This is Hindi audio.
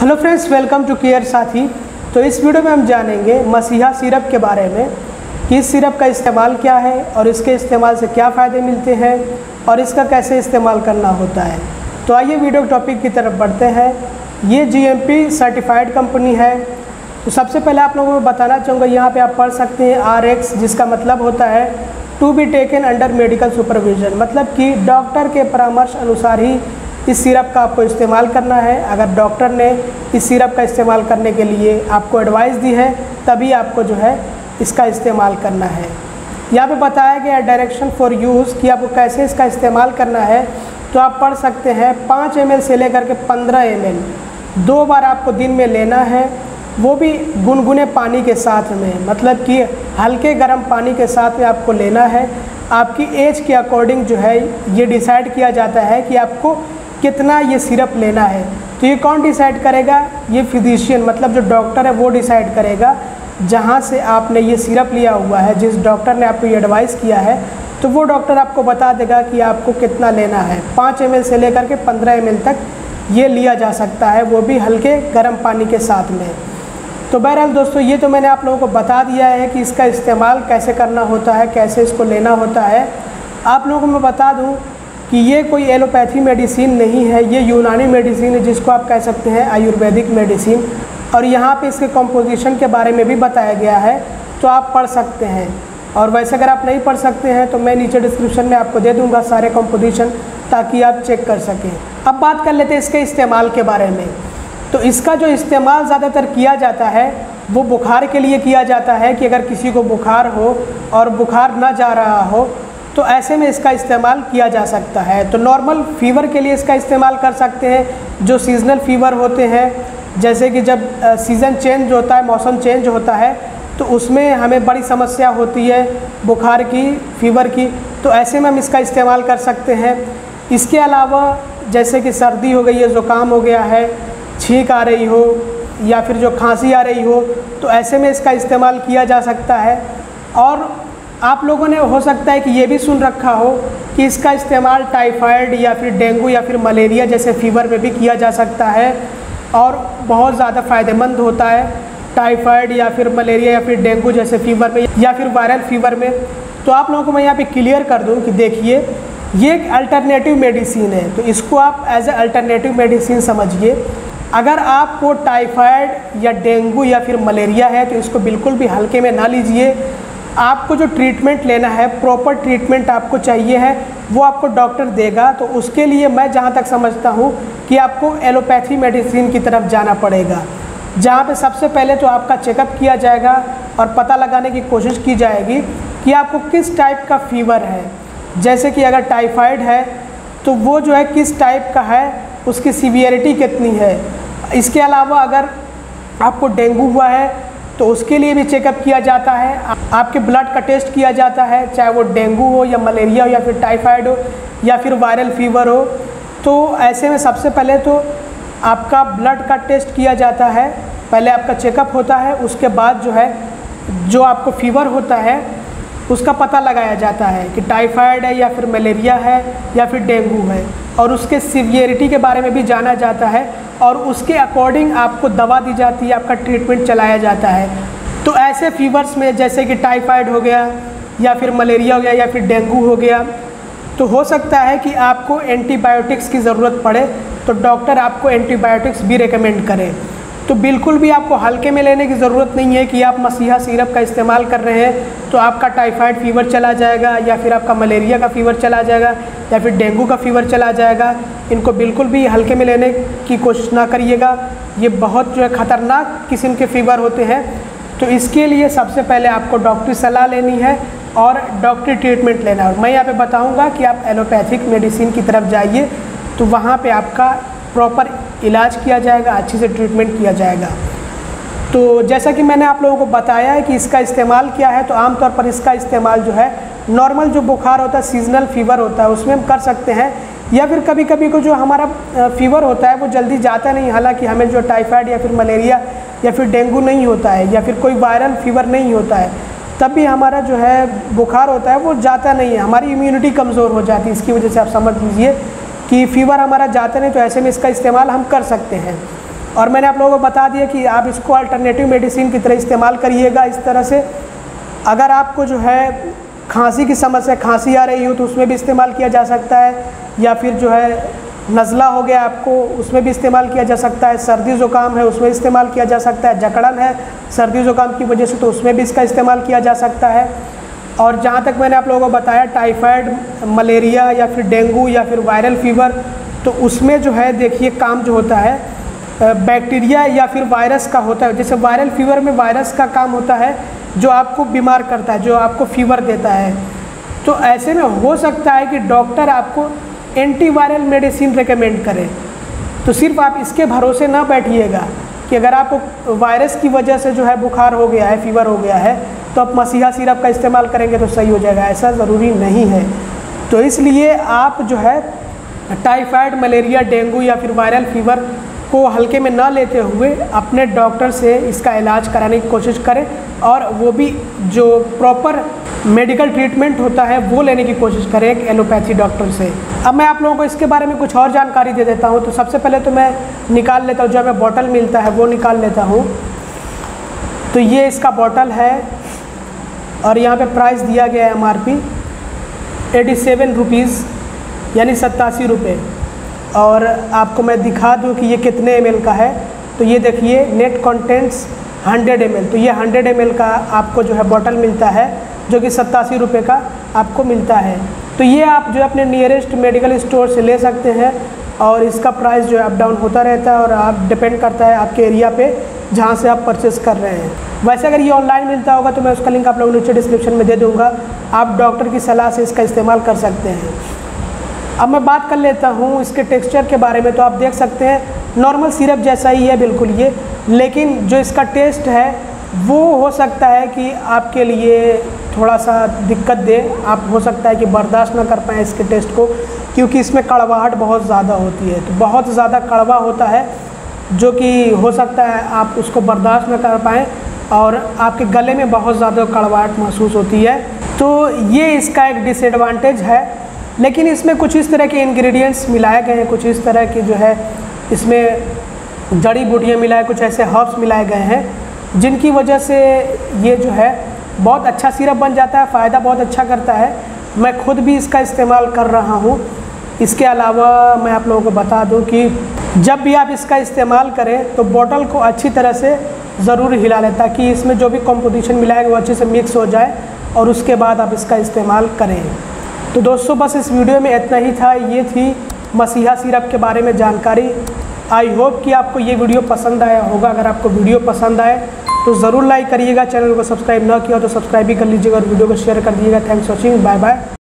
Hello friends, welcome to care Saathi. तो इस वीडियो में हम जानेंगे मसीहा सिरप के बारे में कि इस सिरप का इस्तेमाल क्या है और इसके इस्तेमाल से क्या फ़ायदे मिलते हैं और इसका कैसे इस्तेमाल करना होता है। तो आइए वीडियो टॉपिक की तरफ बढ़ते हैं। ये GMP सर्टिफाइड कंपनी है। तो सबसे पहले आप लोगों को बताना चाहूँगा, यहाँ पे आप पढ़ सकते हैं RX, जिसका मतलब होता है to be taken under medical supervision, मतलब कि डॉक्टर के परामर्श अनुसार ही इस सिरप का आपको इस्तेमाल करना है। अगर डॉक्टर ने इस सिरप का इस्तेमाल करने के लिए आपको एडवाइस दी है तभी आपको जो है इसका इस्तेमाल करना है। यहाँ पे बताया गया डायरेक्शन फॉर यूज़ कि आपको कैसे इसका इस्तेमाल करना है। तो आप पढ़ सकते हैं 5 ml से लेकर के 15 ml 2 बार आपको दिन में लेना है, वो भी गुनगुने पानी के साथ में, मतलब कि हल्के गर्म पानी के साथ में आपको लेना है। आपकी एज के अकॉर्डिंग जो है ये डिसाइड किया जाता है कि आपको कितना ये सिरप लेना है। तो ये कौन डिसाइड करेगा? ये फिजिशियन, मतलब जो डॉक्टर है वो डिसाइड करेगा। जहाँ से आपने ये सिरप लिया हुआ है, जिस डॉक्टर ने आपको ये एडवाइस किया है, तो वो डॉक्टर आपको बता देगा कि आपको कितना लेना है। 5 ml से लेकर के 15 ml तक ये लिया जा सकता है, वो भी हल्के गर्म पानी के साथ में। तो बहरहाल दोस्तों, ये तो मैंने आप लोगों को बता दिया है कि इसका इस्तेमाल कैसे करना होता है, कैसे इसको लेना होता है। आप लोगों को मैं बता दूं कि ये कोई एलोपैथी मेडिसिन नहीं है, ये यूनानी मेडिसिन है, जिसको आप कह सकते हैं आयुर्वेदिक मेडिसिन। और यहाँ पे इसके कंपोजिशन के बारे में भी बताया गया है, तो आप पढ़ सकते हैं। और वैसे अगर आप नहीं पढ़ सकते हैं तो मैं नीचे डिस्क्रिप्शन में आपको दे दूँगा सारे कंपोजिशन, ताकि आप चेक कर सकें। अब बात कर लेते हैं इसके इस्तेमाल के बारे में। तो इसका जो इस्तेमाल ज़्यादातर किया जाता है वो बुखार के लिए किया जाता है, कि अगर किसी को बुखार हो और बुखार ना जा रहा हो तो ऐसे में इसका इस्तेमाल किया जा सकता है। तो नॉर्मल फीवर के लिए इसका इस्तेमाल कर सकते हैं। जो सीजनल फीवर होते हैं, जैसे कि जब सीज़न चेंज होता है, मौसम चेंज होता है, तो उसमें हमें बड़ी समस्या होती है बुखार की, फीवर की, तो ऐसे में हम इसका इस्तेमाल कर सकते हैं। इसके अलावा जैसे कि सर्दी हो गई है, ज़ुकाम हो गया है, छींक आ रही हो या फिर जो खांसी आ रही हो, तो ऐसे में इसका इस्तेमाल किया जा सकता है। और आप लोगों ने हो सकता है कि ये भी सुन रखा हो कि इसका इस्तेमाल टाइफाइड या फिर डेंगू या फिर मलेरिया जैसे फ़ीवर में भी किया जा सकता है, और बहुत ज़्यादा फ़ायदेमंद होता है टाइफाइड या फिर मलेरिया या फिर डेंगू जैसे फ़ीवर में या फिर वायरल फ़ीवर में। तो आप लोगों को मैं यहाँ पे क्लियर कर दूँ कि देखिए, ये एक अल्टरनेटिव मेडिसिन है, तो इसको आप एज ए अल्टरनेटिव मेडिसिन समझिए। अगर आपको टाइफाइड या डेंगू या फिर मलेरिया है तो इसको बिल्कुल भी हल्के में ना लीजिए। आपको जो ट्रीटमेंट लेना है, प्रॉपर ट्रीटमेंट आपको चाहिए है, वो आपको डॉक्टर देगा। तो उसके लिए मैं जहाँ तक समझता हूँ कि आपको एलोपैथी मेडिसिन की तरफ जाना पड़ेगा, जहाँ पे सबसे पहले तो आपका चेकअप किया जाएगा और पता लगाने की कोशिश की जाएगी कि आपको किस टाइप का फ़ीवर है। जैसे कि अगर टाइफाइड है तो वो जो है किस टाइप का है, उसकी सीवियरिटी कितनी है। इसके अलावा अगर आपको डेंगू हुआ है तो उसके लिए भी चेकअप किया जाता है, आपके ब्लड का टेस्ट किया जाता है, चाहे वो डेंगू हो या मलेरिया हो या फिर टाइफाइड हो या फिर वायरल फ़ीवर हो। तो ऐसे में सबसे पहले तो आपका ब्लड का टेस्ट किया जाता है, पहले आपका चेकअप होता है, उसके बाद जो है जो आपको फ़ीवर होता है उसका पता लगाया जाता है कि टाइफाइड है या फिर मलेरिया है या फिर डेंगू है, और उसके सीवियरिटी के बारे में भी जाना जाता है, और उसके अकॉर्डिंग आपको दवा दी जाती है, आपका ट्रीटमेंट चलाया जाता है। तो ऐसे फीवर्स में जैसे कि टाइफाइड हो गया या फिर मलेरिया हो गया या फिर डेंगू हो गया, तो हो सकता है कि आपको एंटीबायोटिक्स की ज़रूरत पड़े, तो डॉक्टर आपको एंटीबायोटिक्स भी रेकमेंड करें। तो बिल्कुल भी आपको हल्के में लेने की ज़रूरत नहीं है कि आप मसीहा सिरप का इस्तेमाल कर रहे हैं तो आपका टाइफाइड फ़ीवर चला जाएगा या फिर आपका मलेरिया का फ़ीवर चला जाएगा या फिर डेंगू का फ़ीवर चला जाएगा। इनको बिल्कुल भी हल्के में लेने की कोशिश ना करिएगा, ये बहुत जो है ख़तरनाक किस्म के फ़ीवर होते हैं। तो इसके लिए सबसे पहले आपको डॉक्टरी सलाह लेनी है और डॉक्टरी ट्रीटमेंट लेना है। और मैं यहाँ पे बताऊँगा कि आप एलोपैथिक मेडिसिन की तरफ जाइए, तो वहाँ पे आपका प्रॉपर इलाज किया जाएगा, अच्छे से ट्रीटमेंट किया जाएगा। तो जैसा कि मैंने आप लोगों को बताया है कि इसका इस्तेमाल क्या है, तो आमतौर पर इसका इस्तेमाल जो है नॉर्मल जो बुखार होता है, सीजनल फ़ीवर होता है, उसमें हम कर सकते हैं। या फिर कभी कभी को जो हमारा फ़ीवर होता है वो जल्दी जाता नहीं, हालांकि हमें जो टाइफाइड या फिर मलेरिया या फिर डेंगू नहीं होता है या फिर कोई वायरल फ़ीवर नहीं होता है, तब भी हमारा जो है बुखार होता है वो जाता नहीं है, हमारी इम्यूनिटी कमज़ोर हो जाती है। इसकी वजह से आप समझ लीजिए कि फ़ीवर हमारा जाता नहीं, तो ऐसे में इसका इस्तेमाल हम कर सकते हैं। और मैंने आप लोगों को बता दिया कि आप इसको अल्टरनेटिव मेडिसिन की तरह इस्तेमाल करिएगा। इस तरह से अगर आपको जो है खांसी की समस्या, खांसी आ रही हो तो उसमें भी इस्तेमाल किया जा सकता है, या फिर जो है नज़ला हो गया आपको उसमें भी इस्तेमाल किया जा सकता है, सर्दी ज़ुकाम है उसमें इस्तेमाल किया जा सकता है, जकड़न है सर्दी ज़ुकाम की वजह से तो उसमें भी इसका इस्तेमाल किया जा सकता है। और जहाँ तक मैंने आप लोगों को बताया टाइफाइड, मलेरिया या फिर डेंगू या फिर वायरल फीवर, तो उसमें जो है देखिए काम जो होता है बैक्टीरिया या फिर वायरस का होता है। जैसे वायरल फीवर में वायरस का काम होता है जो आपको बीमार करता है, जो आपको फीवर देता है। तो ऐसे में हो सकता है कि डॉक्टर आपको एंटीवायरल मेडिसिन रेकमेंड करें। तो सिर्फ आप इसके भरोसे ना बैठिएगा कि अगर आपको वायरस की वजह से जो है बुखार हो गया है, फीवर हो गया है, तो आप मसीहा सिरप का इस्तेमाल करेंगे तो सही हो जाएगा, ऐसा ज़रूरी नहीं है। तो इसलिए आप जो है टाइफाइड, मलेरिया, डेंगू या फिर वायरल फीवर को हल्के में ना लेते हुए अपने डॉक्टर से इसका इलाज कराने की कोशिश करें, और वो भी जो प्रॉपर मेडिकल ट्रीटमेंट होता है वो लेने की कोशिश करें एक एलोपैथी डॉक्टर से। अब मैं आप लोगों को इसके बारे में कुछ और जानकारी दे देता हूँ। तो सबसे पहले तो मैं निकाल लेता हूँ, जो हमें बॉटल मिलता है वो निकाल लेता हूँ। तो ये इसका बॉटल है और यहाँ पे प्राइस दिया गया है MRP 87 रुपीज़ यानी 87 रुपये। और आपको मैं दिखा दूँ कि ये कितने ml का है। तो ये देखिए नेट कंटेंट्स 100 ml, तो ये 100 ml का आपको जो है बॉटल मिलता है जो कि 87 रुपये का आपको मिलता है। तो ये आप जो अपने नियरेस्ट मेडिकल स्टोर से ले सकते हैं, और इसका प्राइस जो है अप डाउन होता रहता है और आप डिपेंड करता है आपके एरिया पे जहाँ से आप परचेस कर रहे हैं। वैसे अगर ये ऑनलाइन मिलता होगा तो मैं उसका लिंक आप लोगों को नीचे डिस्क्रिप्शन में दे दूँगा, आप डॉक्टर की सलाह से इसका इस्तेमाल कर सकते हैं। अब मैं बात कर लेता हूँ इसके टेक्सचर के बारे में। तो आप देख सकते हैं नॉर्मल सिरप जैसा ही है बिल्कुल ये, लेकिन जो इसका टेस्ट है वो हो सकता है कि आपके लिए थोड़ा सा दिक्कत दे। आप हो सकता है कि बर्दाश्त ना कर पाएँ इसके टेस्ट को, क्योंकि इसमें कड़वाहट बहुत ज़्यादा होती है। तो बहुत ज़्यादा कड़वा होता है जो कि हो सकता है आप उसको बर्दाश्त ना कर पाएँ और आपके गले में बहुत ज़्यादा कड़वाहट महसूस होती है। तो ये इसका एक डिसएडवांटेज है। लेकिन इसमें कुछ इस तरह के इंग्रेडिएंट्स मिलाए गए हैं, कुछ इस तरह की जो है इसमें जड़ी बूटियाँ मिलाए, कुछ ऐसे हर्ब्स मिलाए गए हैं जिनकी वजह से ये जो है बहुत अच्छा सिरप बन जाता है, फ़ायदा बहुत अच्छा करता है। मैं खुद भी इसका इस्तेमाल कर रहा हूँ। इसके अलावा मैं आप लोगों को बता दूँ कि जब भी आप इसका इस्तेमाल करें तो बोतल को अच्छी तरह से ज़रूर हिला लें, ताकि इसमें जो भी कंपोजिशन मिलाएगा वो अच्छे से मिक्स हो जाए, और उसके बाद आप इसका इस्तेमाल करें। तो दोस्तों बस इस वीडियो में इतना ही था। ये थी मसीहा सिरप के बारे में जानकारी। आई होप कि आपको ये वीडियो पसंद आया होगा। अगर आपको वीडियो पसंद आए तो ज़रूर लाइक करिएगा, चैनल को सब्सक्राइब ना किया तो सब्सक्राइब भी कर लीजिएगा और वीडियो को शेयर कर दीजिएगा। Thanks for watching, bye bye.